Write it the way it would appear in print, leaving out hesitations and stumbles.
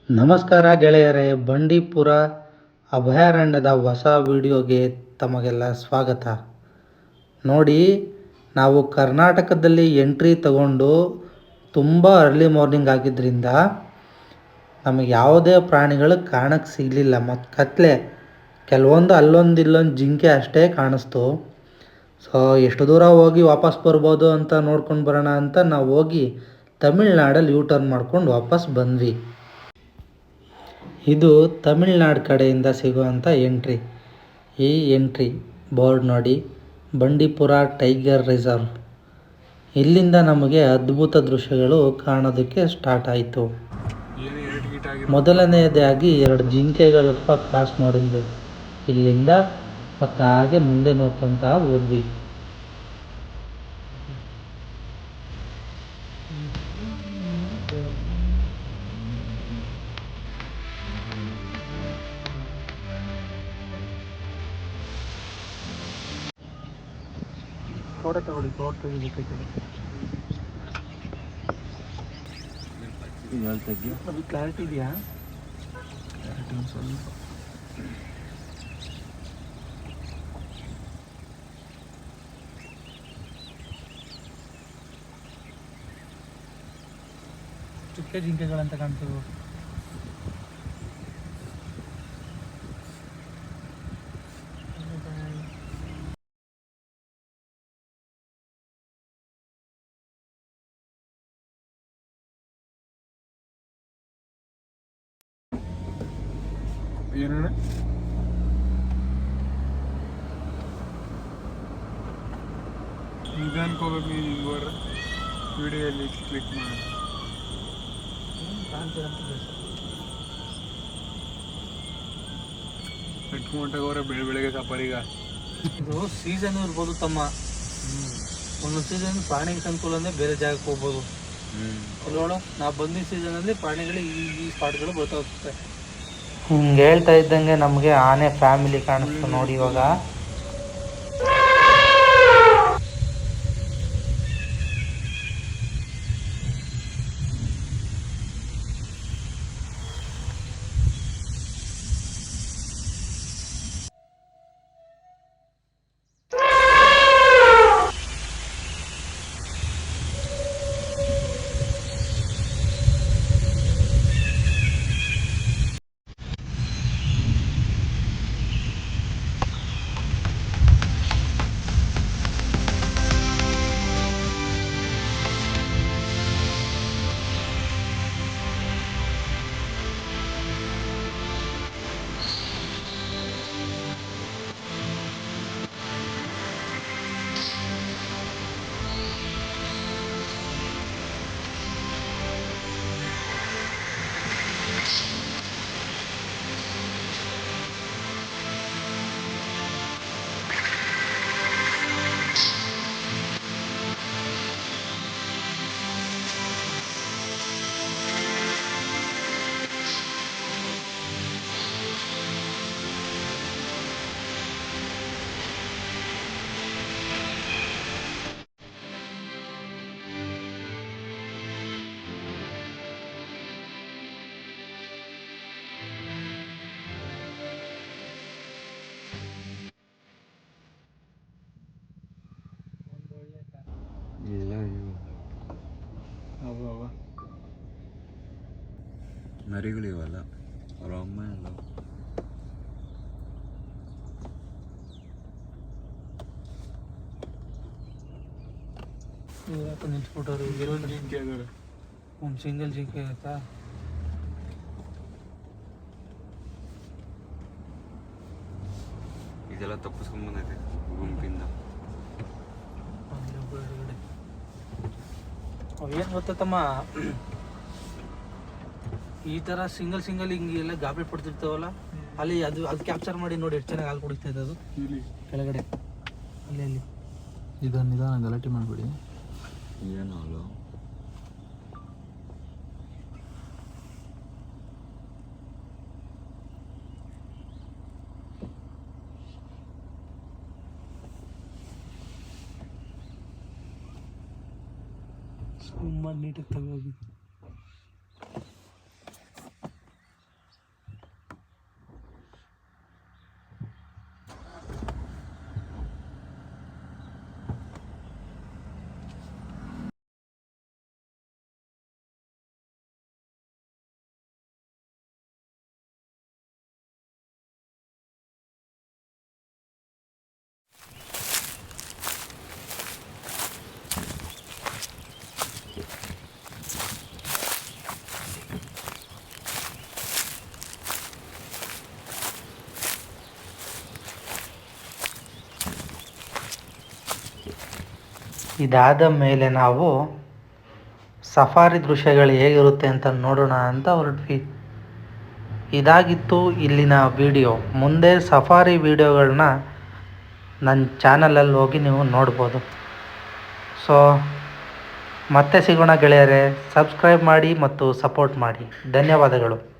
ನಮಸ್ಕಾರ ಗೆಳೆಯರೇ, ಬಂಡೀಪುರ ಅಭಯಾರಣ್ಯದ ಹೊಸ ವಿಡಿಯೋಗೆ ತಮಗೆಲ್ಲ ಸ್ವಾಗತ. ನೋಡಿ, ನಾವು ಕರ್ನಾಟಕದಲ್ಲಿ ಎಂಟ್ರಿ ತಗೊಂಡು ತುಂಬ ಅರ್ಲಿ ಮಾರ್ನಿಂಗ್ ಆಗಿದ್ದರಿಂದ ನಮಗೆ ಯಾವುದೇ ಪ್ರಾಣಿಗಳು ಕಾಣಕ್ಕೆ ಸಿಗಲಿಲ್ಲ. ಮತ್ತು ಕತ್ಲೆ, ಕೆಲವೊಂದು ಅಲ್ಲೊಂದು ಇಲ್ಲೊಂದು ಜಿಂಕೆ ಅಷ್ಟೇ ಕಾಣಿಸ್ತು. ಸೊ ಎಷ್ಟು ದೂರ ಹೋಗಿ ವಾಪಸ್ ಬರ್ಬೋದು ಅಂತ ನೋಡ್ಕೊಂಡು ಬರೋಣ ಅಂತ ನಾವು ಹೋಗಿ ತಮಿಳ್ನಾಡಲ್ಲಿ ಯೂ ಟರ್ನ್ ಮಾಡ್ಕೊಂಡು ವಾಪಸ್ ಬಂದ್ವಿ. ಇದು ತಮಿಳ್ನಾಡು ಕಡೆಯಿಂದ ಸಿಗುವಂಥ ಎಂಟ್ರಿ. ಈ ಎಂಟ್ರಿ ಬೋರ್ಡ್ ನೋಡಿ, ಬಂಡೀಪುರ ಟೈಗರ್ ರಿಸರ್ವ್. ಇಲ್ಲಿಂದ ನಮಗೆ ಅದ್ಭುತ ದೃಶ್ಯಗಳು ಕಾಣೋದಕ್ಕೆ ಸ್ಟಾರ್ಟ್ ಆಯಿತು. ಮೊದಲನೆಯದಾಗಿ 2 ಜಿಂಕೆಗಳು ಕ್ರಾಸ್ ಮಾಡಿದ್ವಿ. ಇಲ್ಲಿಂದ ಮತ್ತು ಹಾಗೆ ಮುಂದೆ ನೋಡ್ಕೊಂತ ಹೋದ್ವಿ. ಫೋಟೋ ತಗೊಳ್ಳಿ, ಅದು ಕ್ಲಾರಿಟಿ ಇದೆಯಾ? ಕ್ಲಾರಿಟಿ ಒಂದು ಸ್ವಲ್ಪ. ಚುಕ್ಕೆ ಜಿಂಕೆಗಳಂತ ಕಾಣ್ತೀವಿ. ಏನಣ್ಣ ನಿಧಾನಕ್ಕೆ ಹೋಗ್ಬೇಕು. ನೀನು ಹಿಂಗೆ ಹೋದ್ರೆ ವಿಡಿಯೋಲ್ಲಿ ಕ್ಲಿಕ್ ಮಾಡಿ ಕಟ್ಕೊಂಡಾಗ ಅವರ ಬೆಳಗ್ಗೆ ಸಫಾರಿಗ ಇದು ಸೀಸನ್ ಇರ್ಬೋದು ತಮ್ಮ. ಒಂದೊಂದು ಸೀಸನ್ ಪ್ರಾಣಿಗೆ ಅನುಕೂಲ ಅಂದರೆ ಬೇರೆ ಜಾಗಕ್ಕೆ ಹೋಗ್ಬೋದು. ನೋಡು, ನಾವು ಬಂದಿದ್ದ ಸೀಸನಲ್ಲಿ ಪ್ರಾಣಿಗಳು ಈ ಸ್ಪಾಟ್ಗಳು ಬರ್ತಾ ಹೋಗ್ತದೆ. ಹಿಂಗೆ ಹೇಳ್ತಾ ಇದ್ದಂಗೆ ನಮಗೆ ಆನೆ ಫ್ಯಾಮಿಲಿ ಕಾಣಿಸ್ತು ನೋಡಿ. ಇವಾಗ ಮರಿಗಳಿವಲ್ಲ ಅವ್ರ ಅಮ್ಮ ಎಲ್ಲ ನಿಂತ್ಬಿಟ್ಟವ್ರು. ಇನ್ನೊಂದು ಜಿಂಕೆ ಅದಾರೆ. ಒಂದು ಸಿಂಗಲ್ ಜಿಂಕೆ ಆಯ್ತಾ? ಇದೆಲ್ಲ ತಪ್ಪಿಸ್ಕೊಂಡ್ಬಂದೈತೆ ಗುಂಪಿಂದ. ಅವೇನು ಗೊತ್ತಮ್ಮ, ಈ ಥರ ಸಿಂಗಲ್ ಹಿಂಗೆಲ್ಲ ಗಾಬರಿ ಪಡ್ತಿರ್ತಾವಲ್ಲ, ಅಲ್ಲಿ ಅದು ಕ್ಯಾಪ್ಚರ್ ಮಾಡಿ ನೋಡಿ ಎಷ್ಟು ಚೆನ್ನಾಗಿ ಹಾಲು ಕುಡಿತಾ ಇದೆ ಅದು ಕೆಳಗಡೆ. ಅಲ್ಲಿ ನಿಧಾನ ಗಲಾಟೆ ಮಾಡಬೇಡಿ. ಏನು ಹಾಲು? ಸುಮ್ಮನೆ ನೀಟಾಗಿ ತಗೋಗಿ ಇದಾದ ಮೇಲೆ ನಾವು ಸಫಾರಿ ದೃಶ್ಯಗಳು ಹೇಗಿರುತ್ತೆ ಅಂತ ನೋಡೋಣ ಅಂತ ಹೊರಟ್ವಿ. ಇದಾಗಿತ್ತು ಇಲ್ಲಿನ ವಿಡಿಯೋ. ಮುಂದೆ ಸಫಾರಿ ವಿಡಿಯೋಗಳನ್ನ ನನ್ನ ಚಾನಲಲ್ಲಿ ಹೋಗಿ ನೀವು ನೋಡ್ಬೋದು. ಸೊ ಮತ್ತೆ ಸಿಗೋಣ ಗೆಳೆಯರೇ. ಸಬ್ಸ್ಕ್ರೈಬ್ ಮಾಡಿ ಮತ್ತು ಸಪೋರ್ಟ್ ಮಾಡಿ. ಧನ್ಯವಾದಗಳು.